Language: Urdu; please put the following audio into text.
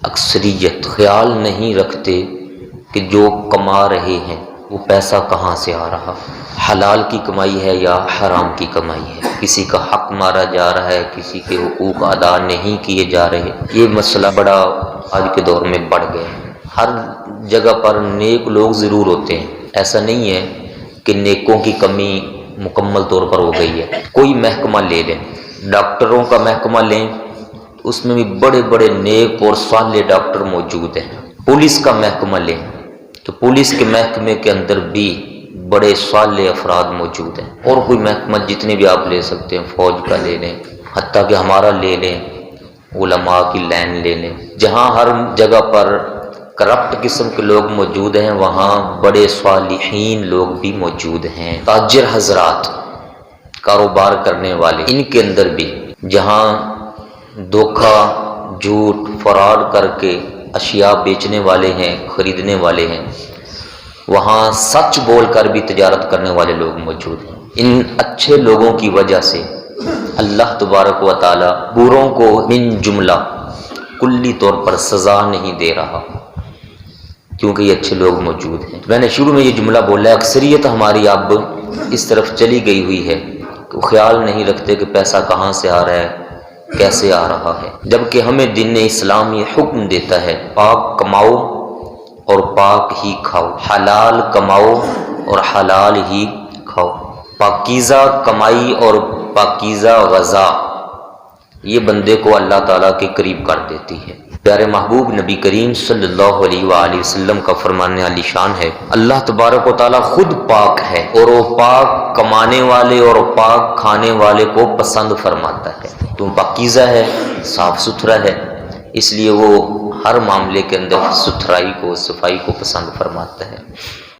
اکثریت خیال نہیں رکھتے کہ جو کما رہے ہیں وہ پیسہ کہاں سے آ رہا، حلال کی کمائی ہے یا حرام کی کمائی ہے، کسی کا حق مارا جا رہا ہے، کسی کے حقوق ادا نہیں کیے جا رہے۔ یہ مسئلہ بڑا آج کے دور میں بڑھ گیا ہے۔ ہر جگہ پر نیک لوگ ضرور ہوتے ہیں، ایسا نہیں ہے کہ نیکوں کی کمی مکمل طور پر ہو گئی ہے۔ کوئی محکمہ لے لیں، ڈاکٹروں کا محکمہ لیں، اس میں بھی بڑے بڑے نیک اور صالح ڈاکٹر موجود ہیں۔ پولیس کا محکمہ لیں تو پولیس کے محکمے کے اندر بھی بڑے صالح افراد موجود ہیں، اور کوئی محکمہ جتنے بھی آپ لے سکتے ہیں، فوج کا لے لیں، حتیٰ کہ ہمارا لے لیں، علماء کی لائن لے لیں۔ جہاں ہر جگہ پر کرپٹ قسم کے لوگ موجود ہیں، وہاں بڑے صالحین لوگ بھی موجود ہیں۔ تاجر حضرات، کاروبار کرنے والے، ان کے اندر بھی جہاں دھوکہ، جھوٹ، فراڈ کر کے اشیاء بیچنے والے ہیں، خریدنے والے ہیں، وہاں سچ بول کر بھی تجارت کرنے والے لوگ موجود ہیں۔ ان اچھے لوگوں کی وجہ سے اللہ تبارک و تعالی بروں کو من جملہ کلی طور پر سزا نہیں دے رہا، کیونکہ یہ اچھے لوگ موجود ہیں۔ میں نے شروع میں یہ جملہ بولا ہے، اکثریت ہماری اب اس طرف چلی گئی ہوئی ہے، خیال نہیں رکھتے کہ پیسہ کہاں سے آ رہا ہے، کیسے آ رہا ہے، جبکہ ہمیں دین اسلام یہ حکم دیتا ہے، پاک کماؤ اور پاک ہی کھاؤ، حلال کماؤ اور حلال ہی کھاؤ۔ پاکیزہ کمائی اور پاکیزہ غذا یہ بندے کو اللہ تعالیٰ کے قریب کر دیتی ہے۔ پیارے محبوب نبی کریم صلی اللہ علیہ وآلہ وسلم کا فرمان عالی شان ہے، اللہ تبارک و تعالیٰ خود پاک ہے، اور وہ پاک کمانے والے اور پاک کھانے والے کو پسند فرماتا ہے۔ تو پاکیزہ ہے، صاف ستھرا ہے، اس لیے وہ ہر معاملے کے اندر ستھرائی کو، صفائی کو پسند فرماتا ہے۔